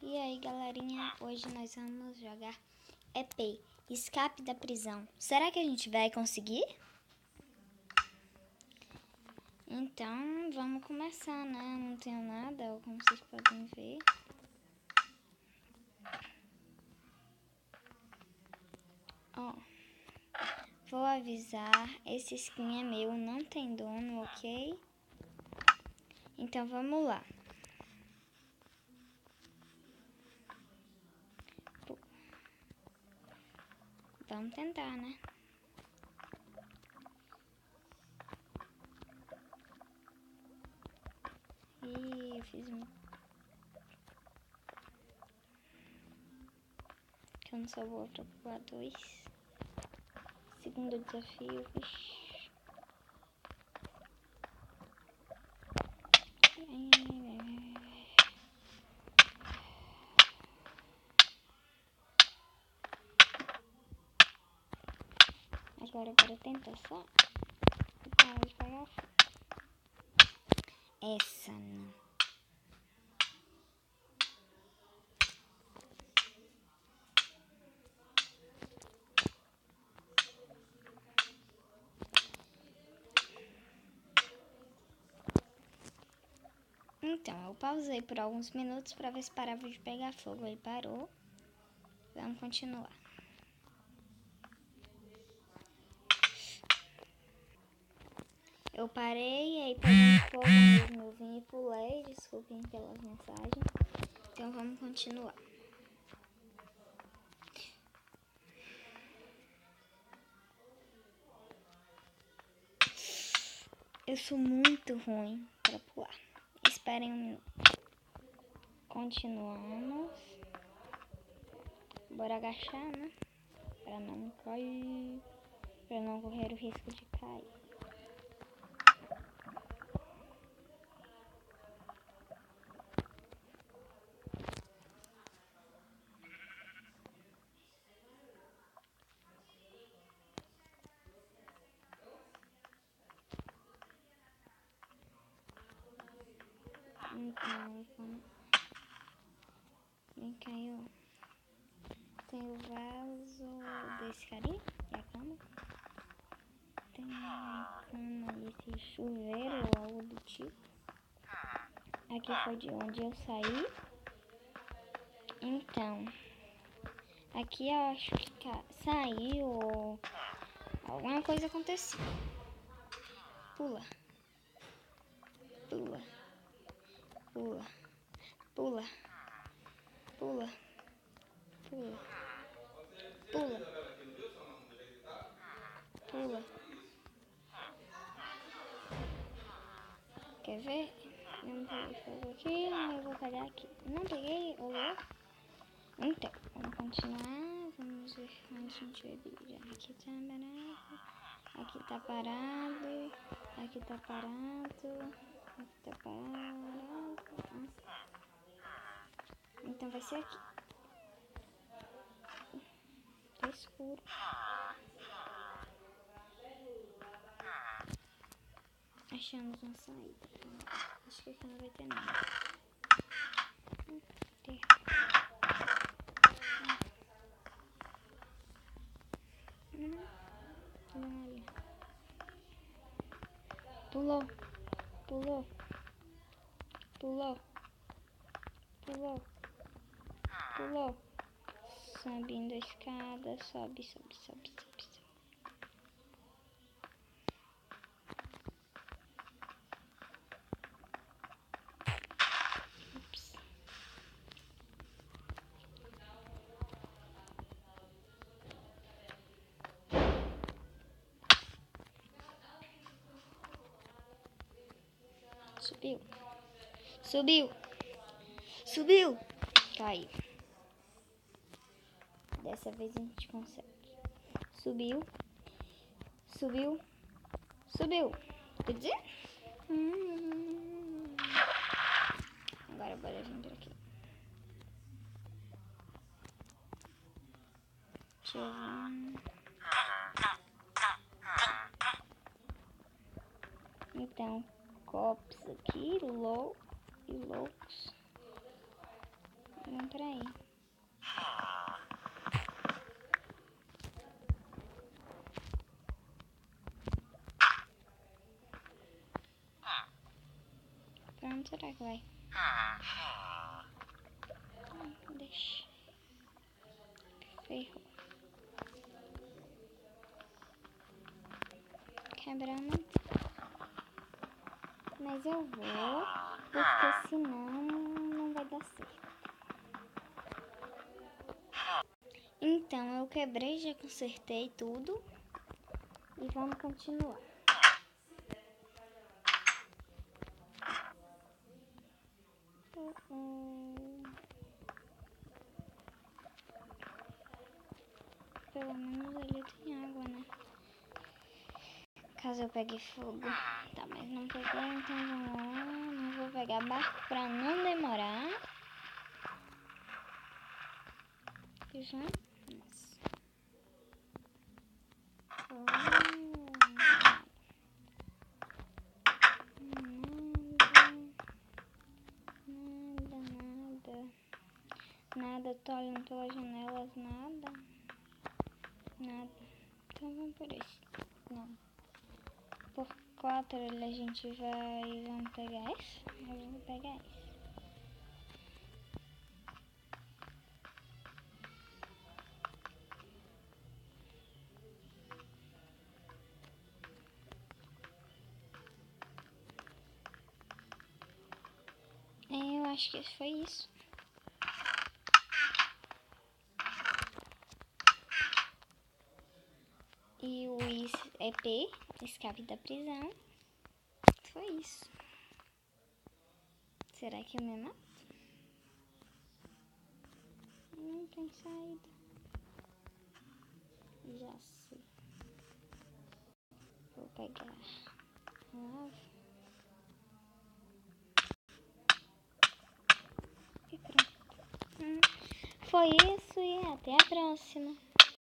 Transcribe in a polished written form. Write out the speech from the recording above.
E aí, galerinha, hoje nós vamos jogar EP, Escape da Prisão. Será que a gente vai conseguir? Então, vamos começar, né? Não tenho nada, como vocês podem ver. Ó, vou avisar, esse skin é meu, não tem dono, ok? Então, vamos lá. Vamos tentar, né? Ih, eu fiz um... que eu não sou boa pra pular 2. Segundo desafio, vixi. Agora bora tentar só. Para de pegar fogo. Essa não. Então, eu pausei por alguns minutos para ver se parava de pegar fogo. Ele parou. Vamos continuar. Eu parei e aí pegando fogo mesmo. Eu vim e pulei. Desculpem pelas mensagens. Então, vamos continuar. Eu sou muito ruim para pular. Esperem um minuto. Continuamos. Bora agachar, né? Para não cair. Para não correr o risco de cair. Então, vem caiu. Tem o vaso desse carinha e a cama. Tem a cama e esse chuveiro ou algo do tipo. Aqui foi de onde eu saí. Então, aqui eu acho que saiu ou alguma coisa aconteceu. Pula. Pula. Pula. Pula. Pula. Pula. Pula. Pula. Quer ver? Eu não peguei fogo aqui, eu vou pegar aqui. Não peguei, olá. Então, vamos continuar. Vamos ver onde a gente vai brilhar. Aqui tá parado. Aqui tá parado. Aqui tá parado. Aqui tá parado. Então vai ser aqui. Tá escuro. Achamos uma saída. Acho que aqui não vai ter nada. Pulou. Pulou. Pulou. Pulou. Pulou. Subindo a escada. Sobe, sobe, sobe, sobe, sobe. Ups. Subiu. Subiu. Subiu. Caiu. Dessa vez a gente consegue. Subiu. Subiu. Subiu. Quer dizer? Agora bora vir pra aqui. Deixa eu ver. Então, copos aqui, low e loucos. Não, peraí. Pra onde será que vai? Deixa. Ferrou. Quebrando. Mas eu vou, porque senão não vai dar certo. Então, eu quebrei, já consertei tudo. E vamos continuar. Pelo menos ali tem água, né? Caso eu pegue fogo. Tá, mas não peguei, então vamos lá. Não vou pegar barco pra não demorar. E vamos. Nada, tô olhando pelas janelas, nada. Então vamos por isso. Não. Por 4 a gente vai. Vamos pegar esse? Eu vou pegar esse. Eu acho que foi isso. E o EP, escape da prisão. Foi isso. Será que eu me mato? Não tem saída. Já sei. Vou pegar. E pronto. Foi isso e até a próxima.